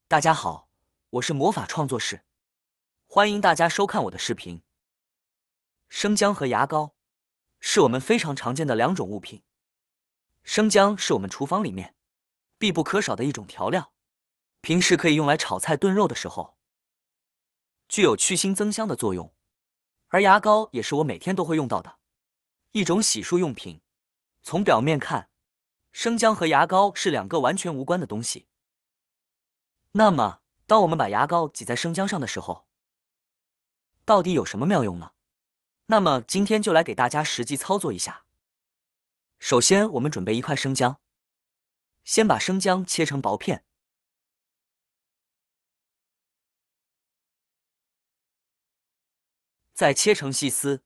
大家好，我是魔法创作室，欢迎大家收看我的视频。生姜和牙膏是我们非常常见的两种物品。生姜是我们厨房里面必不可少的一种调料，平时可以用来炒菜炖肉的时候，具有去腥增香的作用。而牙膏也是我每天都会用到的一种洗漱用品。从表面看，生姜和牙膏是两个完全无关的东西。那么，当我们把牙膏挤在生姜上的时候，到底有什么妙用呢？那么今天就来给大家实际操作一下。首先，我们准备一块生姜，先把生姜切成薄片，再切成细丝，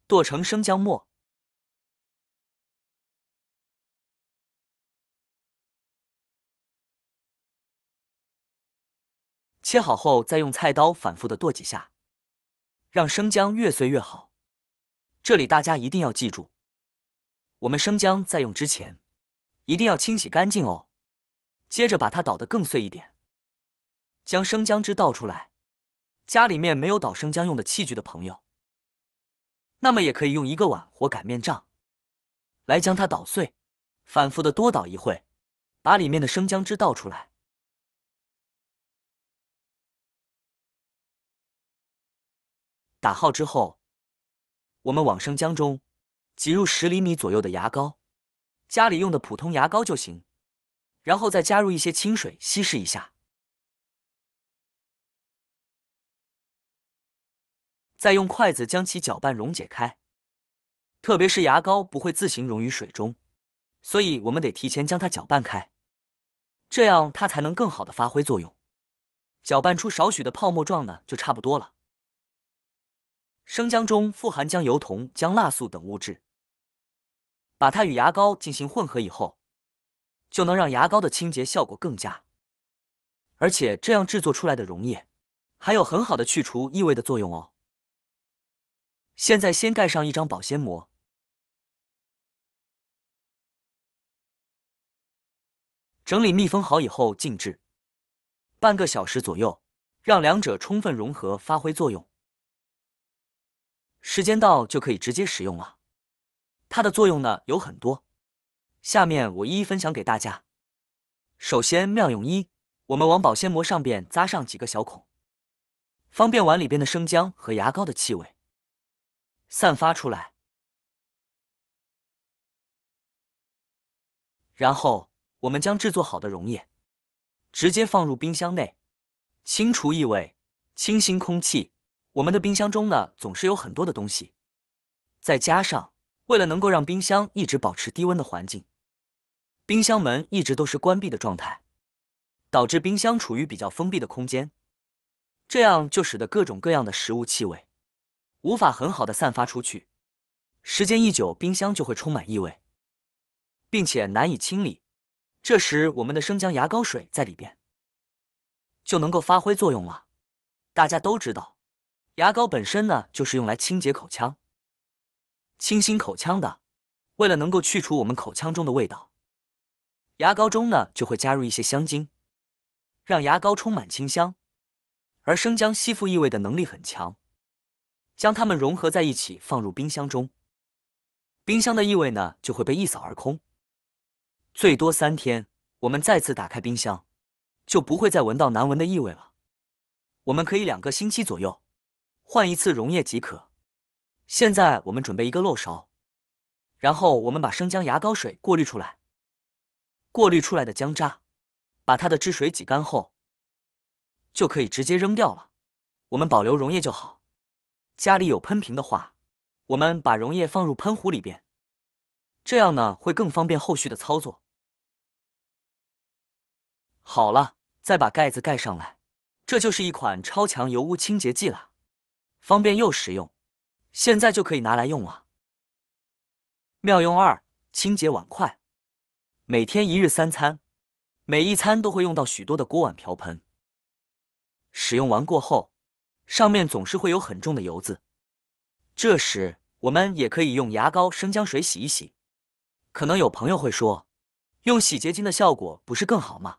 剁成生姜末。切好后，再用菜刀反复的剁几下，让生姜越碎越好。这里大家一定要记住，我们生姜在用之前一定要清洗干净哦。接着把它捣得更碎一点，将生姜汁倒出来。家里面没有捣生姜用的器具的朋友，那么也可以用一个碗或擀面杖来将它捣碎，反复的多捣一会，把里面的生姜汁倒出来。打好之后，我们往生姜中挤入10厘米左右的牙膏，家里用的普通牙膏就行，然后再加入一些清水稀释一下，再用筷子将其搅拌溶解开。特别是牙膏不会自行溶于水中，所以我们得提前将它搅拌开，这样它才能更好的发挥作用。搅拌出少许的泡沫状呢，就差不多了。生姜中富含姜油酮、姜辣素等物质，把它与牙膏进行混合以后，就能让牙膏的清洁效果更佳。而且这样制作出来的溶液还有很好的去除异味的作用哦。现在先盖上一张保鲜膜，整理密封好以后静置半个小时左右，让两者充分融合发挥作用。时间到就可以直接使用了。它的作用呢有很多，下面我一一分享给大家。首先，妙用一，我们往保鲜膜上边扎上几个小孔，方便碗里边的生姜和牙膏的气味散发出来。然后我们将制作好的溶液直接放入冰箱内，清除异味，清新空气。我们的冰箱中呢总是有很多的东西，再加上为了能够让冰箱一直保持低温的环境，冰箱门一直都是关闭的状态，导致冰箱处于比较封闭的空间，这样就使得各种各样的食物气味无法很好的散发出去，时间一久，冰箱就会充满异味，并且难以清理。这时我们的生姜牙膏水在里边就能够发挥作用了。大家都知道，牙膏本身呢就是用来清洁口腔、清新口腔的。为了能够去除我们口腔中的味道，牙膏中呢就会加入一些香精，让牙膏充满清香。而生姜吸附异味的能力很强，将它们融合在一起放入冰箱中，冰箱的异味呢就会被一扫而空。最多3天，我们再次打开冰箱，就不会再闻到难闻的异味了。我们可以2个星期左右换一次溶液即可。现在我们准备一个漏勺，然后我们把生姜牙膏水过滤出来，过滤出来的姜渣，把它的汁水挤干后，就可以直接扔掉了。我们保留溶液就好。家里有喷瓶的话，我们把溶液放入喷壶里边，这样呢会更方便后续的操作。好了，再把盖子盖上来，这就是一款超强油污清洁剂了，方便又实用，现在就可以拿来用了。妙用2，清洁碗筷。每天1日3餐，每一餐都会用到许多的锅碗瓢盆，使用完过后，上面总是会有很重的油渍，这时我们也可以用牙膏生姜水洗一洗。可能有朋友会说，用洗洁精的效果不是更好吗？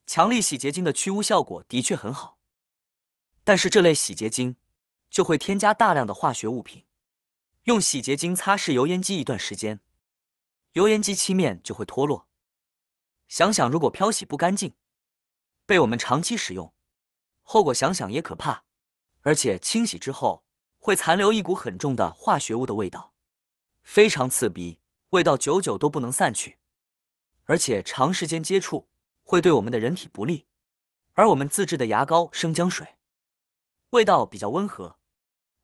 强力洗洁精的去污效果的确很好，但是这类洗洁精就会添加大量的化学物品。用洗洁精擦拭油烟机一段时间，油烟机漆面就会脱落。想想如果漂洗不干净，被我们长期使用，后果想想也可怕。而且清洗之后会残留一股很重的化学物的味道，非常刺鼻，味道久久都不能散去。而且长时间接触会对我们的人体不利。而我们自制的牙膏生姜水，味道比较温和，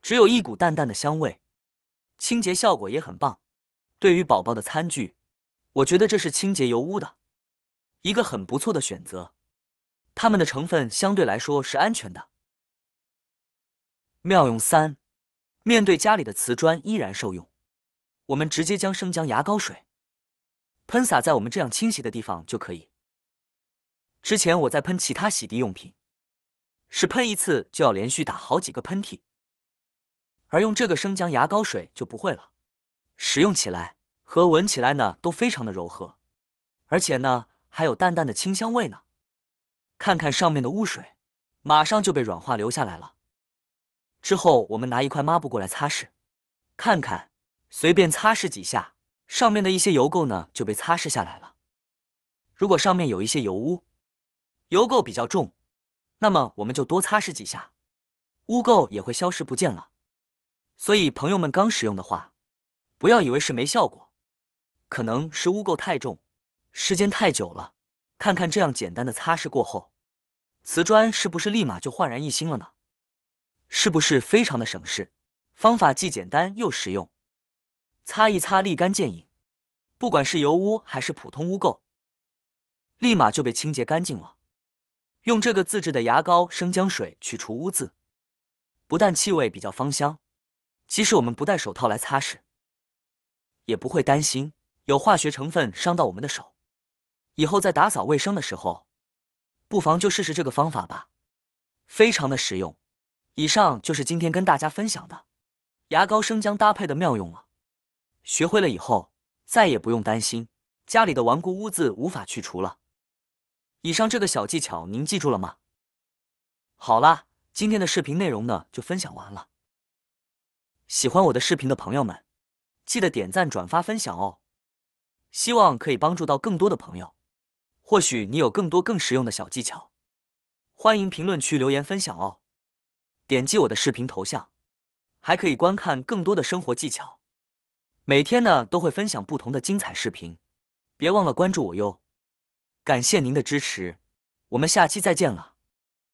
只有一股淡淡的香味，清洁效果也很棒。对于宝宝的餐具，我觉得这是清洁油污的一个很不错的选择，它们的成分相对来说是安全的。妙用3，面对家里的瓷砖依然受用，我们直接将生姜牙膏水喷洒在我们这样清洗的地方就可以。之前我在喷其他洗涤用品，是喷一次就要连续打好几个喷嚏，而用这个生姜牙膏水就不会了，使用起来和闻起来呢都非常的柔和，而且呢还有淡淡的清香味呢。看看上面的污水，马上就被软化流下来了。之后我们拿一块抹布过来擦拭，看看，随便擦拭几下，上面的一些油垢呢就被擦拭下来了。如果上面有一些油污，油垢比较重，那么我们就多擦拭几下，污垢也会消失不见了。所以朋友们刚使用的话，不要以为是没效果，可能是污垢太重，时间太久了。看看这样简单的擦拭过后，瓷砖是不是立马就焕然一新了呢？是不是非常的省事？方法既简单又实用，擦一擦立竿见影，不管是油污还是普通污垢，立马就被清洁干净了。用这个自制的牙膏生姜水去除污渍，不但气味比较芳香，即使我们不戴手套来擦拭，也不会担心有化学成分伤到我们的手。以后在打扫卫生的时候，不妨就试试这个方法吧，非常的实用。以上就是今天跟大家分享的牙膏生姜搭配的妙用了。学会了以后，再也不用担心家里的顽固污渍无法去除了。以上这个小技巧您记住了吗？好啦，今天的视频内容呢就分享完了。喜欢我的视频的朋友们，记得点赞、转发、分享哦。希望可以帮助到更多的朋友。或许你有更多更实用的小技巧，欢迎评论区留言分享哦。点击我的视频头像，还可以观看更多的生活技巧。每天呢都会分享不同的精彩视频，别忘了关注我哟。感谢您的支持，我们下期再见了。